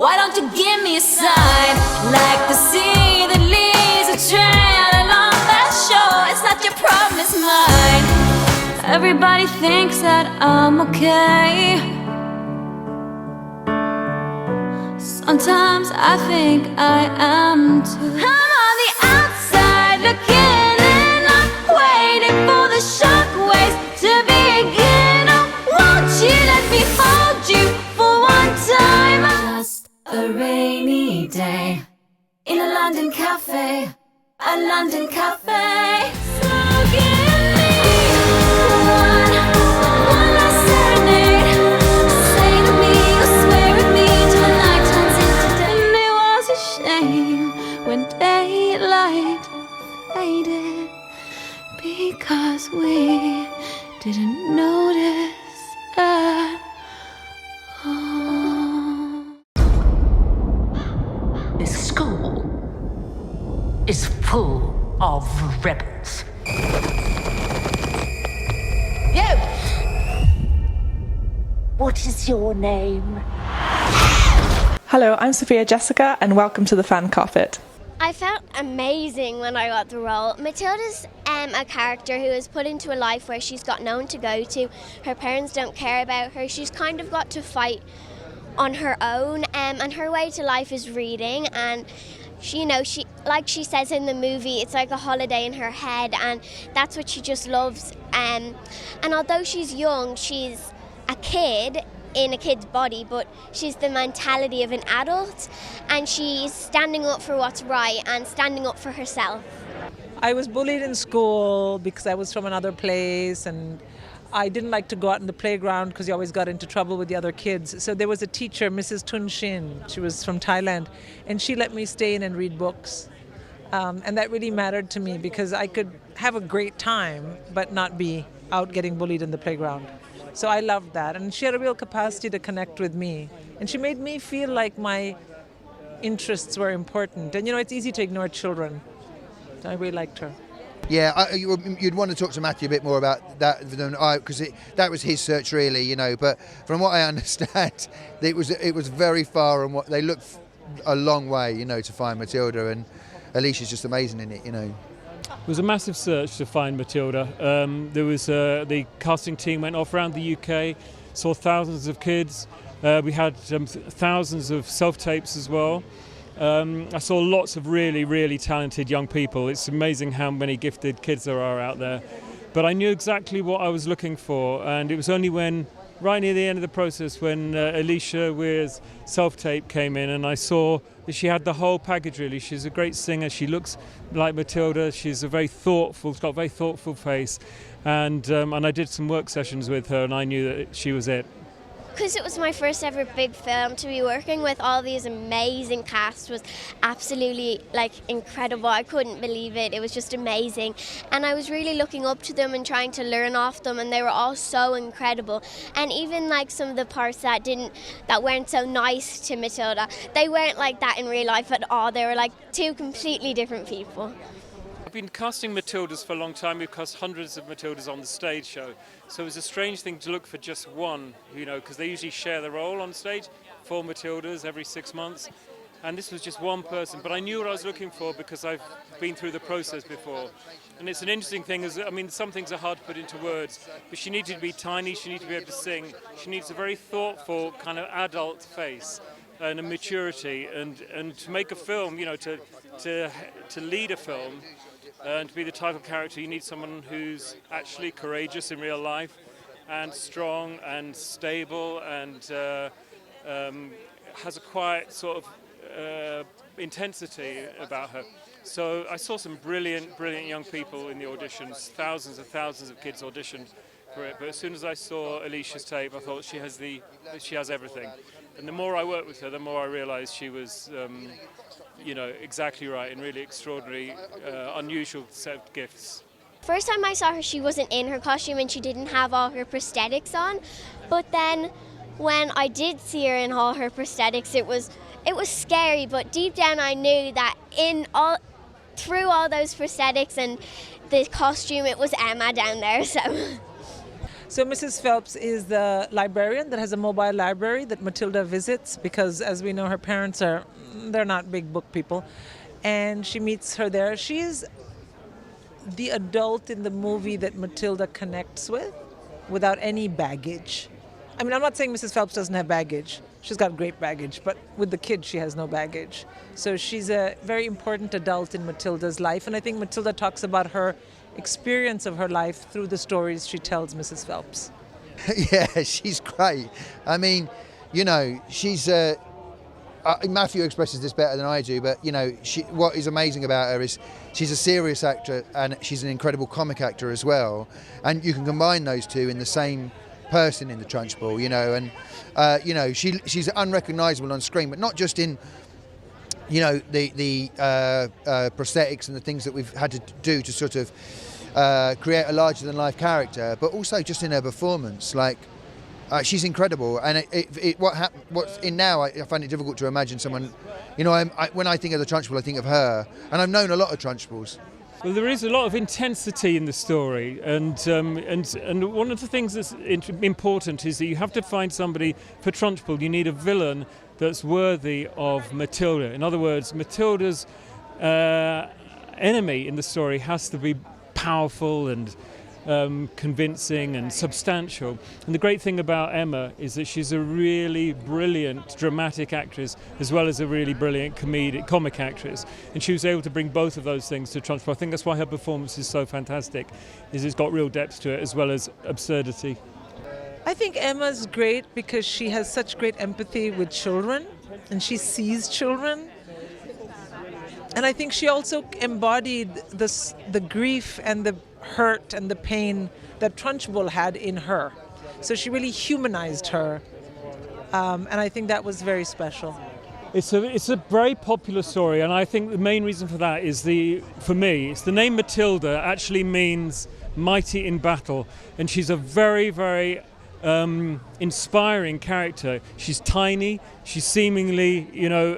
Why don't you give me a sign, like the sea that leaves a trail along that shore? It's not your problem, it's mine. Everybody thinks that I'm okay. Sometimes I think I am too. I'm on the outside looking in, I'm waiting for the shockwaves to begin. Oh, won't you let me hold you for one time? Just a rainy day in a London cafe, a London cafe. So give me one last serenade. Say to me, or swear at me till the night turns into day. And it was a shame when daylight faded, because we didn't notice at all. This school is full of rebels. You! What is your name? Hello, I'm Sophia Jessica, and welcome to the Fan Carpet. I felt amazing when I got the role. Matilda's a character who is put into a life where she's got no one to go to. Her parents don't care about her. She's kind of got to fight on her own, and her way to life is reading. And she, like she says in the movie, it's like a holiday in her head, and that's what she just loves. And although she's young, she's a kid in a kid's body, but she's the mentality of an adult, and she's standing up for what's right and standing up for herself. I was bullied in school because I was from another place, and I didn't like to go out in the playground because you always got into trouble with the other kids. So there was a teacher, Mrs. Trunchbull, she was from Thailand, and she let me stay in and read books. And that really mattered to me because I could have a great time but not be out getting bullied in the playground. So I loved that, and she had a real capacity to connect with me, and she made me feel like my interests were important. And it's easy to ignore children. I really liked her. Yeah, you'd want to talk to Matthew a bit more about that than I, because that was his search really, But from what I understand, it was very far, and they looked a long way, to find Matilda, and Alisha's just amazing in it, It was a massive search to find Matilda. There was the casting team went off around the UK, saw thousands of kids. We had thousands of self-tapes as well. I saw lots of really, really talented young people. It's amazing how many gifted kids there are out there. But I knew exactly what I was looking for, and it was only when, right near the end of the process, when Alisha Weir's self-tape came in, and I saw that she had the whole package really. She's a great singer, she looks like Matilda, she's got a very thoughtful face, and I did some work sessions with her, and I knew that she was it. Because it was my first ever big film, to be working with all these amazing cast was absolutely incredible. I couldn't believe it. It was just amazing. And I was really looking up to them and trying to learn off them, and they were all so incredible. And even some of the parts that weren't so nice to Matilda, they weren't like that in real life at all. They were two completely different people. I've been casting Matildas for a long time. We've cast hundreds of Matildas on the stage show. So it was a strange thing to look for just one, because they usually share the role on stage, 4 Matildas every 6 months. And this was just one person. But I knew what I was looking for because I've been through the process before. And it's an interesting thing. Some things are hard to put into words. But she needed to be tiny. She needed to be able to sing. She needs a very thoughtful, kind of adult face and a maturity. And to make a film, to lead a film, and to be the type of character, you need someone who's actually courageous in real life and strong and stable and has a quiet sort of intensity about her. So I saw some brilliant young people in the auditions. Thousands of kids auditioned for it. But as soon as I saw Alisha's tape, I thought she has everything. And the more I worked with her, the more I realised she was exactly right, and really extraordinary, unusual set of gifts. First time I saw her, she wasn't in her costume and she didn't have all her prosthetics on. But then when I did see her in all her prosthetics, it was scary, but deep down I knew that through all those prosthetics and the costume, it was Emma down there. So Mrs. Phelps is the librarian that has a mobile library that Matilda visits because, as we know, her parents they're not big book people. And she meets her there. She's the adult in the movie that Matilda connects with without any baggage. I mean, I'm not saying Mrs. Phelps doesn't have baggage. She's got great baggage, but with the kids, she has no baggage. So she's a very important adult in Matilda's life. And I think Matilda talks about her experience of her life through the stories she tells Mrs. Phelps. Yeah, she's great. I mean, you know, she's... Matthew expresses this better than I do, but, you know, what is amazing about her is she's a serious actor and she's an incredible comic actor as well. And you can combine those two in the same person in the Trunchbull, you know, and, you know, she's unrecognisable on screen, but not just in, you know, the prosthetics and the things that we've had to do to sort of create a larger-than-life character, but also just in her performance, like, she's incredible, and what's in now, I find it difficult to imagine someone, you know, when I think of the Trunchbull, I think of her, and I've known a lot of Trunchbulls. Well, there is a lot of intensity in the story, and one of the things that's important is that you have to find somebody for Trunchbull. You need a villain that's worthy of Matilda. In other words, Matilda's enemy in the story has to be powerful and convincing and substantial. And the great thing about Emma is that she's a really brilliant dramatic actress as well as a really brilliant comic actress, and she was able to bring both of those things to Trunchbull. I think that's why her performance is so fantastic, is it's got real depth to it as well as absurdity. I think Emma's great because she has such great empathy with children and she sees children. And I think she also embodied the grief and the hurt and the pain that Trunchbull had in her. So she really humanized her. And I think that was very special. It's a very popular story, and I think the main reason for that is for me, it's the name Matilda actually means mighty in battle, and she's a very, very inspiring character. She's tiny, she's seemingly, you know,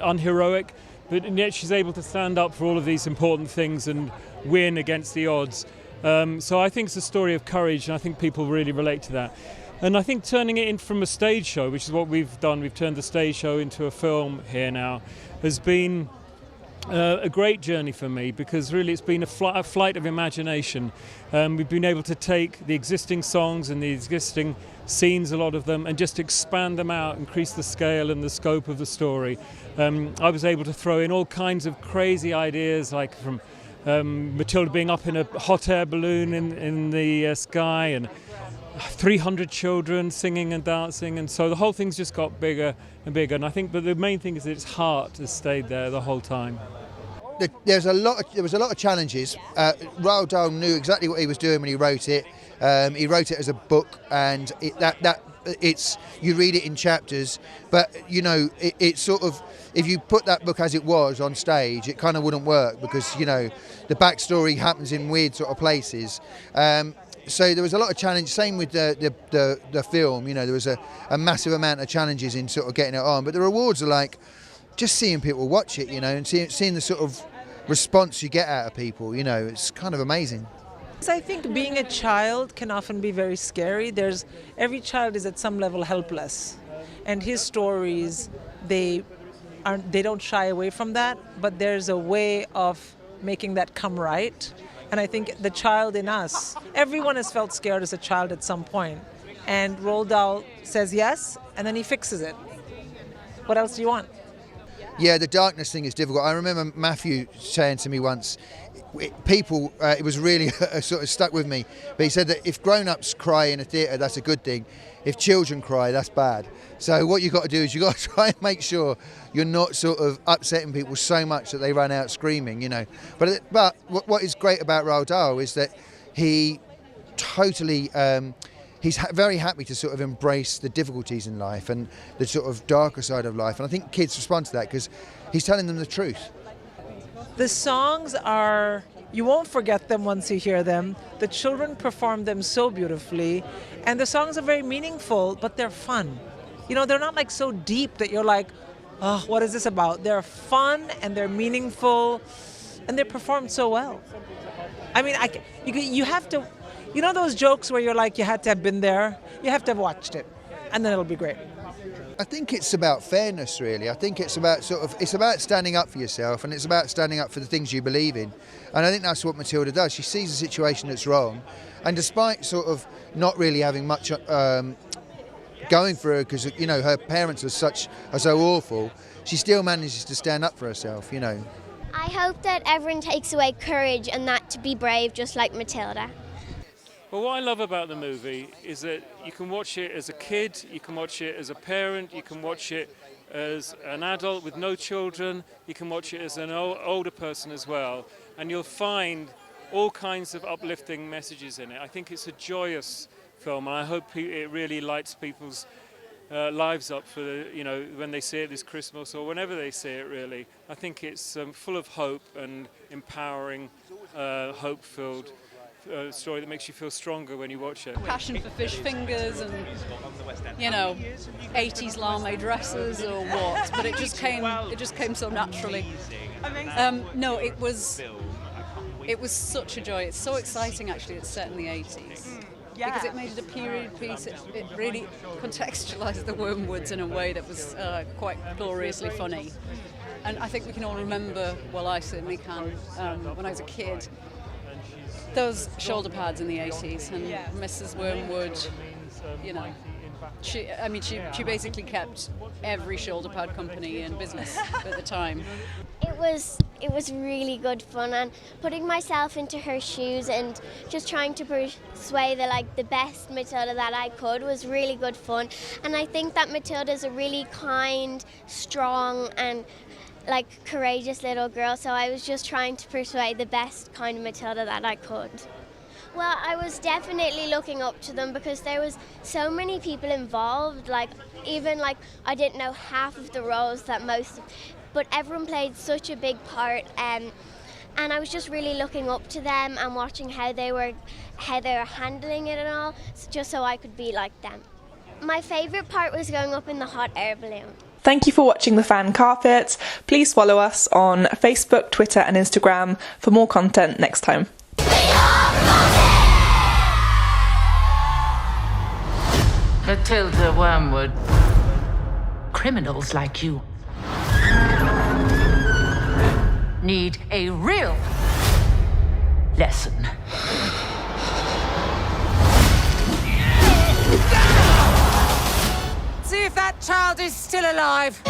unheroic, but yet she's able to stand up for all of these important things and win against the odds. So I think it's a story of courage, and I think people really relate to that. And I think turning it in from a stage show, which is what we've done, we've turned the stage show into a film here now, has been a great journey for me, because really it's been a flight of imagination. We've been able to take the existing songs and the existing scenes, a lot of them, and just expand them out, increase the scale and the scope of the story. I was able to throw in all kinds of crazy ideas, like from Matilda being up in a hot air balloon in the sky, and 300 children singing and dancing, and so the whole thing's just got bigger and bigger. And I think, but the main thing is that its heart has stayed there the whole time. There was a lot of challenges. Roald Dahl knew exactly what he was doing when he wrote it. He wrote it as a book, and you read it in chapters, but you know it's sort of, if you put that book as it was on stage, it kind of wouldn't work, because you know the backstory happens in weird sort of places. So there was a lot of challenge. Same with the film. You know, there was a massive amount of challenges in sort of getting it on, but the rewards are like just seeing people watch it, you know, and seeing the sort of response you get out of people. You know, it's kind of amazing. So I think being a child can often be very scary. Every child is at some level helpless, and his stories, they don't shy away from that, but there's a way of making that come right. And I think the child in us, everyone has felt scared as a child at some point, and Roald Dahl says yes, and then he fixes it. What else do you want? Yeah, the darkness thing is difficult. I remember Matthew saying to me once, it was really sort of stuck with me, but he said that if grown-ups cry in a theatre, that's a good thing. If children cry, that's bad. So what you've got to do is you've got to try and make sure you're not sort of upsetting people so much that they run out screaming, you know. But what is great about Roald Dahl is that he totally... he's very happy to sort of embrace the difficulties in life and the sort of darker side of life. And I think kids respond to that because he's telling them the truth. The songs are, you won't forget them once you hear them. The children perform them so beautifully. And the songs are very meaningful, but they're fun. You know, they're not like so deep that you're like, oh, what is this about? They're fun and they're meaningful and they're performed so well. I mean, you You know those jokes where you're like, you had to have been there? You have to have watched it, and then it'll be great. I think it's about fairness, really. I think it's about it's about standing up for yourself, and it's about standing up for the things you believe in. And I think that's what Matilda does. She sees a situation that's wrong, and despite sort of not really having much going for her, because you know her parents are so awful, she still manages to stand up for herself. You know. I hope that everyone takes away courage and that to be brave, just like Matilda. Well, what I love about the movie is that you can watch it as a kid, you can watch it as a parent, you can watch it as an adult with no children, you can watch it as an older person as well, and you'll find all kinds of uplifting messages in it. I think it's a joyous film, and I hope it really lights people's lives up for when they see it this Christmas or whenever they see it. Really, I think it's full of hope and empowering, hope-filled story that makes you feel stronger when you watch it. Passion for fish fingers and 80s lame dresses or what, but it just came so naturally. No, it was such a joy. It's so exciting actually. It's set in the 80s. Because it made it a period piece. It really contextualised the Wormwoods in a way that was quite gloriously funny. And I think we can all remember, well, I certainly can, when I was a kid, those shoulder pads in the 80s, and Mrs. Wormwood, she basically kept every shoulder pad company in business at the time. It was really good fun, and putting myself into her shoes and just trying to persuade the best Matilda that I could was really good fun. And I think that Matilda's a really kind, strong and courageous little girl, so I was just trying to persuade the best kind of Matilda that I could. Well, I was definitely looking up to them because there was so many people involved, even I didn't know half of the roles that but everyone played such a big part, and I was just really looking up to them and watching how they were handling it and all, just so I could be like them. My favourite part was going up in the hot air balloon. Thank you for watching The Fan Carpet. Please follow us on Facebook, Twitter and Instagram for more content next time. Matilda Wormwood. Criminals like you need a real lesson. See if that child is still alive.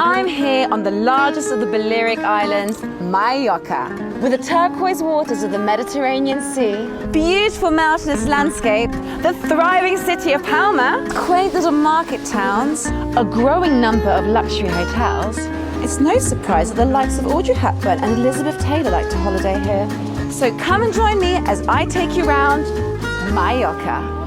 I'm here on the largest of the Balearic Islands, Mallorca. With the turquoise waters of the Mediterranean Sea, beautiful mountainous landscape, the thriving city of Palma, quaint little market towns, a growing number of luxury hotels, it's no surprise that the likes of Audrey Hepburn and Elizabeth Taylor like to holiday here. So come and join me as I take you round Mallorca.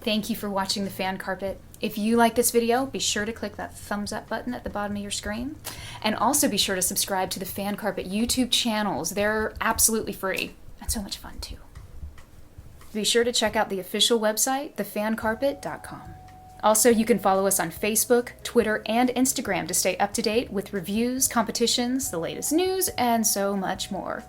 Thank you for watching The Fan Carpet. If you like this video, be sure to click that thumbs up button at the bottom of your screen. And also be sure to subscribe to the Fan Carpet YouTube channels. They're absolutely free and so much fun too. Be sure to check out the official website, thefancarpet.com. Also, you can follow us on Facebook, Twitter, and Instagram to stay up to date with reviews, competitions, the latest news, and so much more.